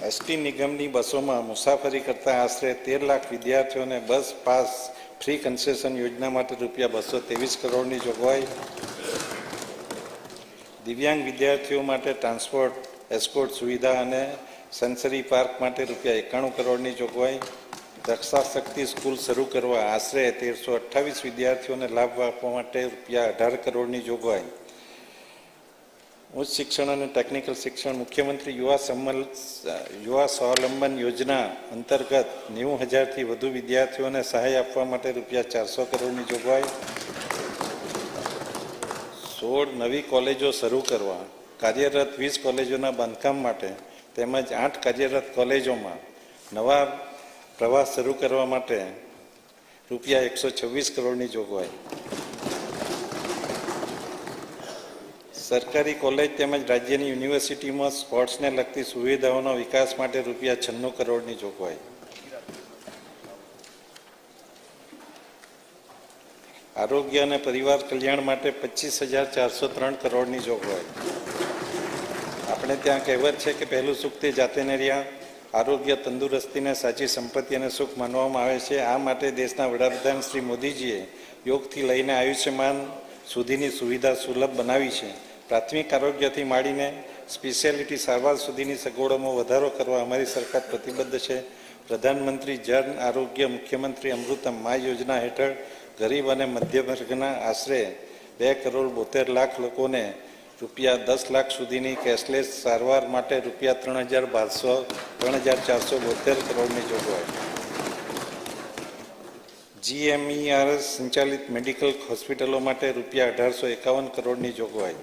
ST નિગમની બસોમાં મુસાફરી કરતા આશરે 13 લાખ વિદ્યાર્થીઓને બસ પાસ ફ્રી કન્સેશન યોજના માટે ₹223 કરોડની જોગવાઈ. દિવ્યાંગ વિદ્યાર્થીઓ માટે ટ્રાન્સપોર્ટ એસ્કોર્ટ સુવિધા અને સેન્સરી પાર્ક માટે ₹91 કરોડની જોગવાઈ. રક્ષા શક્તિ સ્કૂલ શરૂ કરવા આશરે 1328 વિદ્યાર્થીઓને લાભ આપવા માટે ₹18 કરોડની જોગવાઈ. ઉચ્ચ શિક્ષણ અને ટેકનિકલ શિક્ષણ મુખ્યમંત્રી યુવા સ્વાવલંબન યોજના અંતર્ગત 90,000થી વધુ વિદ્યાર્થીઓને સહાય આપવા માટે ₹400 કરોડની જોગવાઈ. 16 નવી કોલેજો શરૂ કરવા, કાર્યરત 20 કોલેજોના બાંધકામ માટે તેમજ 8 કાર્યરત કોલેજોમાં નવા પ્રવાસ શરૂ કરવા માટે ₹126 કરોડની જોગવાઈ. સરકારી કોલેજ તેમજ રાજ્યની યુનિવર્સિટીમાં સ્પોર્ટ્સને લગતી સુવિધાઓના વિકાસ માટે ₹96 કરોડની જોગવાઈ. આરોગ્ય અને પરિવાર કલ્યાણ માટે 25,403 કરોડની જોગવાઈ. આપણે ત્યાં કહેવત છે કે પહેલું સુખ તે જાતે રહ્યા. આરોગ્ય તંદુરસ્તીને સાચી સંપત્તિ અને સુખ માનવામાં આવે છે. આ માટે દેશના વડાપ્રધાન શ્રી મોદીજીએ યોગથી લઈને આયુષ્યમાન સુધીની સુવિધા સુલભ બનાવી છે. પ્રાથમિક આરોગ્યથી માંડીને સ્પેશિયાલિટી સારવાર સુધીની સગવડોમાં વધારો કરવા અમારી સરકાર પ્રતિબદ્ધ છે. પ્રધાનમંત્રી જન આરોગ્ય મુખ્યમંત્રી અમૃતમ મા યોજના હેઠળ ગરીબ અને મધ્યમ વર્ગના આશરે 2,72 લાખ લોકોને ₹10 લાખ સુધીની કેશલેસ સારવાર માટે ₹3,472 કરોડની જોગવાઈ. GMERS સંચાલિત મેડિકલ હોસ્પિટલો માટે ₹1,851 કરોડની જોગવાઈ.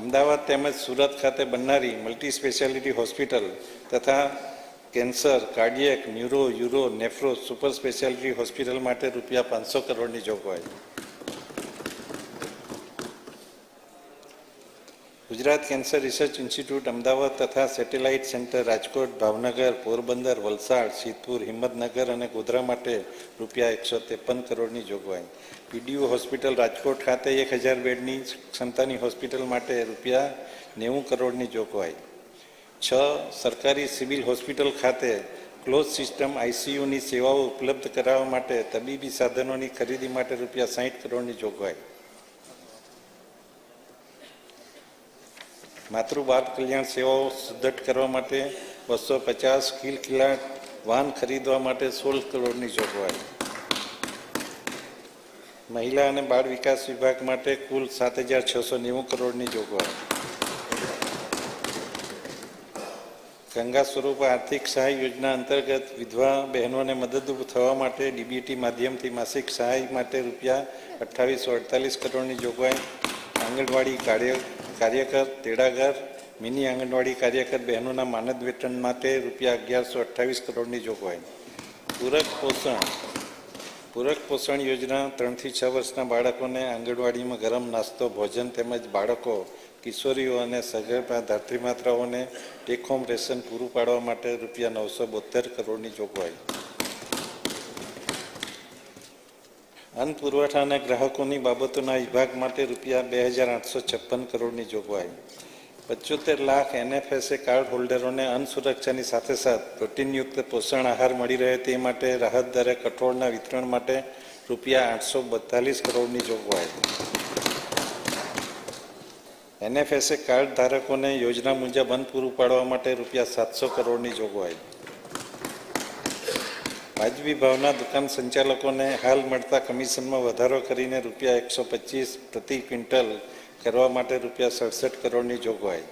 અમદાવાદ તેમજ સુરત ખાતે બનનારી મલ્ટી સ્પેશિયાલિટી હોસ્પિટલ તથા cancer, cardiac, neuro, uro, nephro super speciality hospital માટે ₹500 કરોડની જોગવાઈ. Gujarat cancer research institute Ahmedabad તથા સેટેલાઇટ સેન્ટર રાજકોટ, ભાવનગર, પોરબંદર, વલસાડ, સિદ્ધપુર, હિંમતનગર અને ગોધરા માટે ₹153 કરોડની જોગવાઈ. PDU હોસ્પિટલ રાજકોટ ખાતે 1,000 બેડની ક્ષમતાની હોસ્પિટલ માટે ₹90 કરોડની જોગવાઈ. 6 સરકારી સિવિલ હોસ્પિટલ ખાતે ક્લોઝ સિસ્ટમ ICUની સેવાઓ ઉપલબ્ધ કરાવવા માટે તબીબી સાધનોની ખરીદી માટે ₹60 કરોડની જોગવાઈ. માતૃ બાળ કલ્યાણ સેવાઓ સુદ્ધઢ કરવા માટે 250 કિલકિલાટ વાહન ખરીદવા માટે ₹16 કરોડની જોગવાઈ. મહિલા અને બાળ વિકાસ વિભાગ માટે કુલ 7,690 કરોડની જોગવાઈ. ગંગા સ્વરૂપ આર્થિક સહાય યોજના અંતર્ગત વિધવા બહેનોને મદદરૂપ થવા માટે DBT માધ્યમથી માસિક સહાય માટે ₹2848 કરોડની જોગવાઈ. આંગણવાડી કાર્યકર, તેડાગર, મિની આંગણવાડી કાર્યકર બહેનોના માનદ વેતન માટે ₹1128 કરોડની જોગવાઈ. પૂરક પોષણ યોજના 3 થી 6 વર્ષના બાળકોને આંગણવાડીમાં ગરમ નાસ્તો, ભોજન તેમજ બાળકો, કિશોરીઓ અને સગર્ભા ધાત્રીમાતાઓને ટેક હોમ રેશન પૂરું પાડવા માટે ₹972 કરોડની જોગવાઈ. અન્ન પુરવઠા અને ગ્રાહકોની બાબતોના વિભાગ માટે ₹2,856 કરોડની જોગવાઈ. 75 લાખ NFSA કાર્ડ હોલ્ડરોને અન્ન સુરક્ષાની સાથે સાથે પ્રોટીનયુક્ત પોષણ આહાર મળી રહે તે માટે રાહત દરે કઠોળના વિતરણ માટે ₹842 કરોડની જોગવાઈ. NFSA કાર્ડ ધારકોને યોજના મુજબ અન્ન પૂરું પાડવા માટે ₹700 કરોડની જોગવાઈ. વાજબી ભાવના દુકાન સંચાલકોને હાલ મળતા કમિશનમાં વધારો કરીને ₹125 પ્રતિ ક્વિન્ટલ કરવા માટે ₹67 કરોડની જોગવાઈ.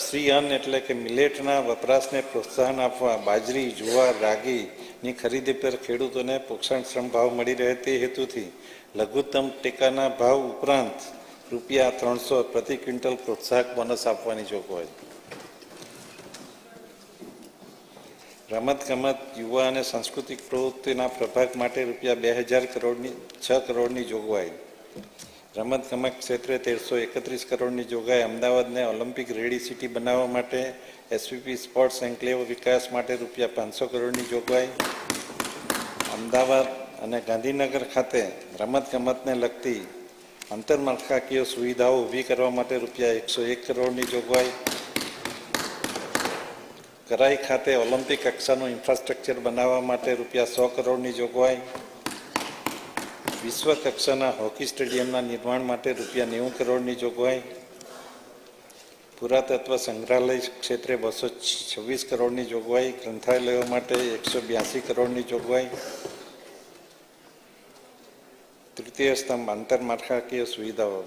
શ્રી અન્ન એટલે કે મિલેટના વપરાશને પ્રોત્સાહન આપવા બાજરી, જુવાર, રાગીની ખરીદી પર ખેડૂતોને પોષણક્ષમ ભાવ મળી રહે તે હેતુથી લઘુત્તમ ટેકાના ભાવ ઉપરાંત ₹300 પ્રતિ ક્વિન્ટલ પ્રોત્સાહક બોનસ આપવાની જોગવાઈ. રમતગમત, યુવા અને સાંસ્કૃતિક પ્રવૃત્તિના પ્રભાગ માટે ₹6 કરોડની જોગવાઈ. રમતગમત ક્ષેત્રે 1331 કરોડની જોગવાઈ. અમદાવાદને ઓલિમ્પિક રેડી સિટી બનાવવા માટે SVP સ્પોર્ટ્સ એન્કલેવ વિકાસ માટે ₹500 કરોડની જોગવાઈ. અમદાવાદ અને ગાંધીનગર ખાતે રમતગમતને લગતી આંતરમાળખાકીય સુવિધાઓ ઊભી કરવા માટે ₹101 કરોડની જોગવાઈ. કરાઈ ખાતે ઓલિમ્પિક કક્ષાનું ઇન્ફ્રાસ્ટ્રક્ચર બનાવવા માટે રૂપિયા 100 કરોડની જોગવાઈ, વિશ્વ કક્ષાના હોકી સ્ટેડિયમના નિર્માણ માટે રૂપિયા 90 કરોડની જોગવાઈ, પુરાતત્વ સંગ્રહાલય ક્ષેત્રે 226 કરોડની જોગવાઈ, ગ્રંથાલયો માટે 182 કરોડની જોગવાઈ, તૃતીય સ્તંભ આંતરમાળખાકીય સુવિધાઓ